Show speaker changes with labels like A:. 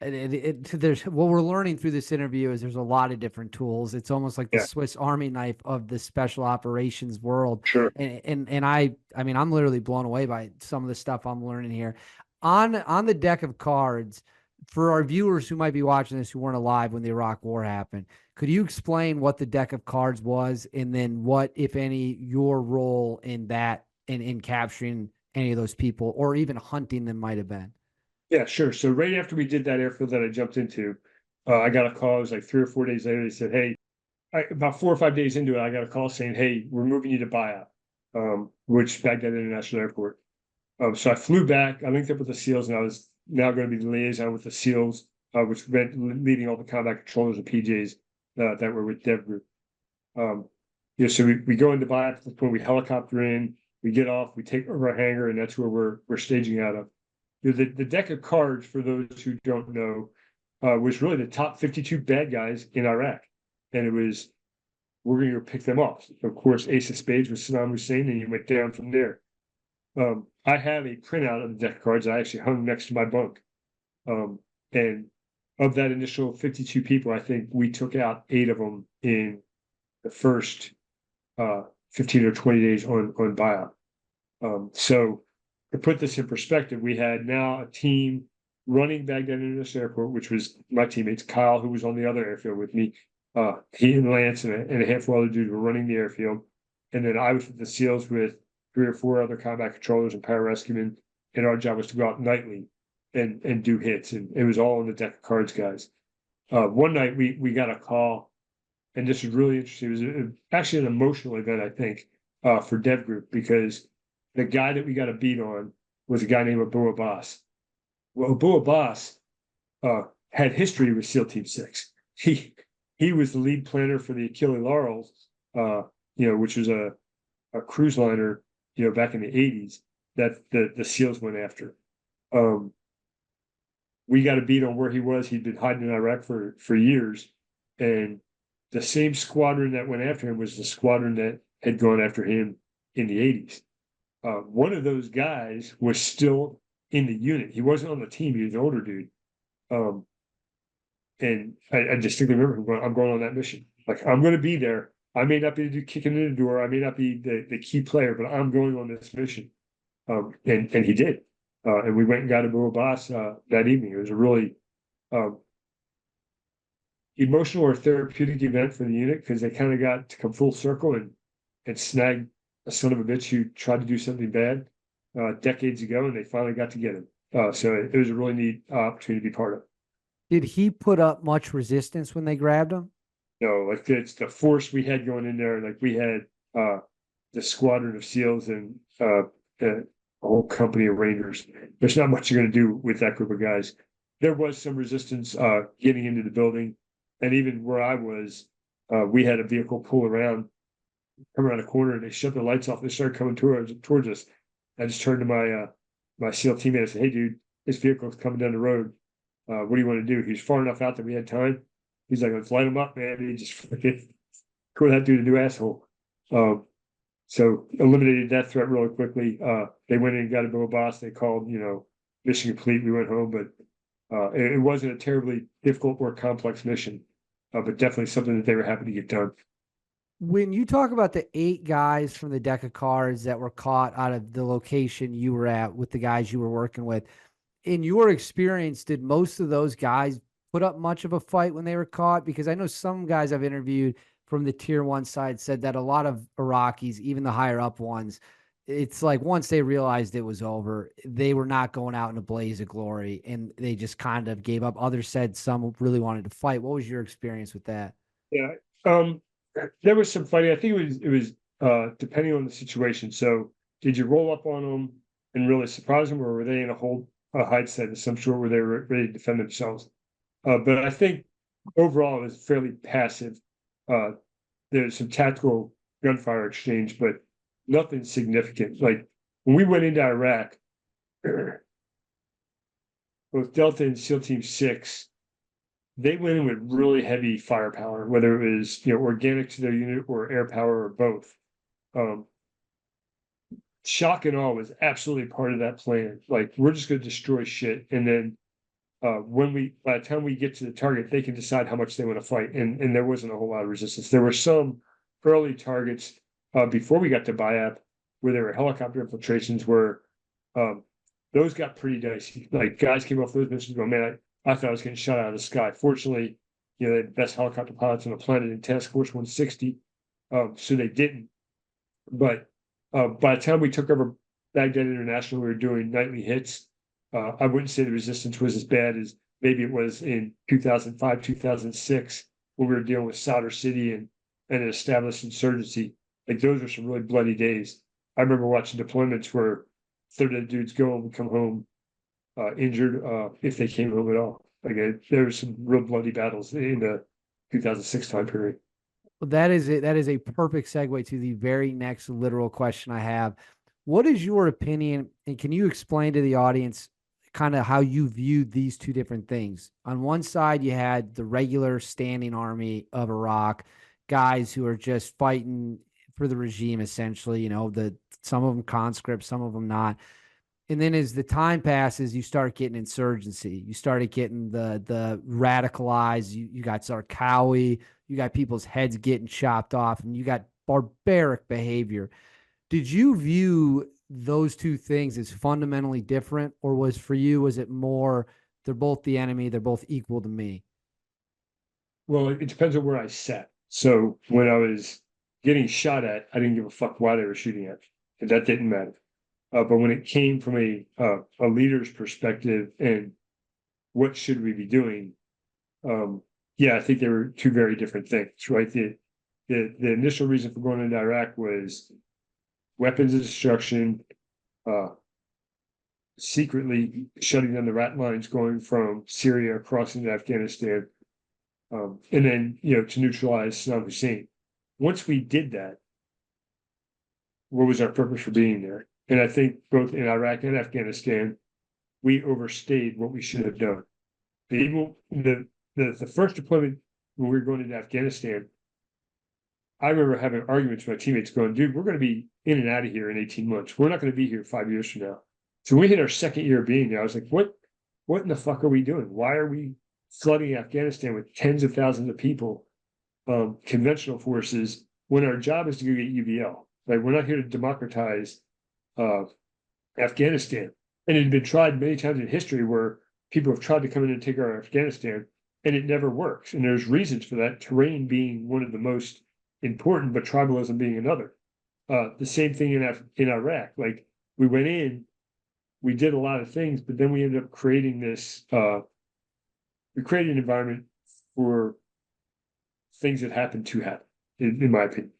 A: There's what we're learning through this interview is there's a lot of different tools. It's almost like the
B: Yeah,
A: Swiss Army knife of the special operations world.
B: sure.
A: And I mean, I'm literally blown away by some of the stuff I'm learning here. On the deck of cards, for our viewers who might be watching this who weren't alive when the Iraq War happened, could you explain what the deck of cards was, and then what, if any, your role in that in capturing any of those people or even hunting them might have been?
B: Yeah, sure. So right after we did that airfield that I jumped into, I got a call. It was like 3 or 4 days later. They said, "Hey," about 4 or 5 days into it, I got a call saying, "Hey, we're moving you to buyout," which Baghdad International Airport. So I flew back. I linked up with the SEALs, and I was now going to be the liaison with the SEALs, which meant leading all the combat controllers and PJs that were with Dev Group. Um, so we go into buyout. At the point we helicopter in, we get off, we take over a hangar, and that's where we're staging out of. The deck of cards, for those who don't know, was really the top 52 bad guys in Iraq, and it was we're going to pick them off. Of course, Ace of Spades was Saddam Hussein, and you went down from there. I have a printout of the deck of cards I actually hung next to my bunk. And of that initial 52 people, I think we took out 8 of them in the first 15 or 20 days on buyout. So to put this in perspective, we had now a team running Baghdad International Airport, which was my teammates, Kyle, who was on the other airfield with me. He and Lance and a handful of other dudes were running the airfield. And then I was with the SEALs with 3 or 4 other combat controllers and pararescuemen. And our job was to go out nightly and do hits. And it was all on the deck of cards, guys. One night we got a call, and this was really interesting. It was actually an emotional event, I think, for Dev Group, because the guy that we got a beat on was a guy named Abu Abbas. Well, Abu Abbas had history with SEAL Team 6. He was the lead planner for the Achille Laurels, which was a cruise liner, back in the 80s that the SEALs went after. We got a beat on where he was. He'd been hiding in Iraq for years, and the same squadron that went after him was the squadron that had gone after him in the 80s. One of those guys was still in the unit. He wasn't on the team. He was an older dude. Um, and I distinctly remember him going, "I'm going on that mission. Like, I'm going to be there. I may not be kicking in the door. I may not be the key player, but I'm going on this mission." And he did. And we went and got Abu Abbas that evening. It was a really um, emotional or therapeutic event for the unit, because they kind of got to come full circle and snag a son of a bitch who tried to do something bad decades ago, and they finally got to get him. So it was a really neat opportunity to be part of.
A: Did he put up much resistance when they grabbed him?
B: Like it's the force we had going in there. Like we had the squadron of SEALs and a whole company of Rangers. There's not much you're going to do with that group of guys. There was some resistance getting into the building, and even where I was, we had a vehicle pull around, come around a corner, and they shut the lights off. They started coming towards us. I just turned to my SEAL teammate and said, "Hey, dude, this vehicle's coming down the road. What do you want to do?" He's far enough out that we had time. He's like, "Let's light him up, man." And he just fucking called that dude a new asshole. Um, so eliminated that threat really quickly. They went in and got a Bill Boss. They called, mission complete. We went home, but it wasn't a terribly difficult or complex mission, but definitely something that they were happy to get done.
A: When you talk about the 8 guys from the deck of cards that were caught out of the location you were at with the guys you were working with, in your experience, did most of those guys put up much of a fight when they were caught? Because I know some guys I've interviewed from the tier 1 side said that a lot of Iraqis, even the higher up ones, it's like once they realized it was over, they were not going out in a blaze of glory and they just kind of gave up. Others said some really wanted to fight. What was your experience with that?
B: Yeah. There was some fighting. I think it was depending on the situation. So did you roll up on them and really surprise them, or were they in a whole hide set of some sort where they were ready to defend themselves? But I think overall it was fairly passive. Uh, there's some tactical gunfire exchange, but nothing significant. Like when we went into Iraq, both Delta and SEAL Team 6, they went in with really heavy firepower, whether it was organic to their unit or air power or both. Um, Shock and awe was absolutely part of that plan. Like, we're just going to destroy shit, and then by the time we get to the target, they can decide how much they want to fight. And there wasn't a whole lot of resistance. There were some early targets before we got to Bayab where there were helicopter infiltrations where those got pretty dicey. Like guys came off those missions going, man, I thought I was getting shot out of the sky. Fortunately, they had the best helicopter pilots on the planet in Task Force 160. So they didn't. But by the time we took over Baghdad International, we were doing nightly hits. I wouldn't say the resistance was as bad as maybe it was in 2005, 2006, when we were dealing with Sadr City and an established insurgency. Like those were some really bloody days. I remember watching deployments where a third of the dudes go and come home injured if they came home at all. Like there were some real bloody battles in the 2006 time period.
A: Well, that is it. That is a perfect segue to the very next literal question I have. What is your opinion? And can you explain to the audience kind of how you viewed these two different things? On one side, you had the regular standing army of Iraq, guys who are just fighting for the regime, essentially, some of them conscripts, some of them not. And then as the time passes, you start getting insurgency. You started getting the radicalized. You got Zarqawi. You got people's heads getting chopped off, and you got barbaric behavior. Did you view those two things as fundamentally different, or was it more they're both the enemy, they're both equal to me?
B: Well, it depends on where I sat. So when I was getting shot at, I didn't give a fuck why they were shooting at me, and that didn't matter. But when it came from a leader's perspective and what should we be doing, I think they were two very different things, right? The initial reason for going into Iraq was weapons of destruction, secretly shutting down the rat lines going from Syria across into Afghanistan, and then to neutralize Saddam Hussein. Once we did that, what was our purpose for being there? And I think both in Iraq and Afghanistan, we overstayed what we should have done. Even the first deployment when we were going into Afghanistan, I remember having arguments with my teammates going, dude, we're going to be in and out of here in 18 months. We're not going to be here 5 years from now. So we hit our second year of being there. I was like, what in the fuck are we doing? Why are we flooding Afghanistan with tens of thousands of people, conventional forces, when our job is to go get UBL? Like, we're not here to democratize Afghanistan. And it had been tried many times in history where people have tried to come in and take over Afghanistan, and it never works. And there's reasons for that, terrain being one of the most important, but tribalism being another. The same thing in Iraq. Like, we went in, we did a lot of things, but then we ended up creating this, we created an environment for things that happened to happen, in my opinion.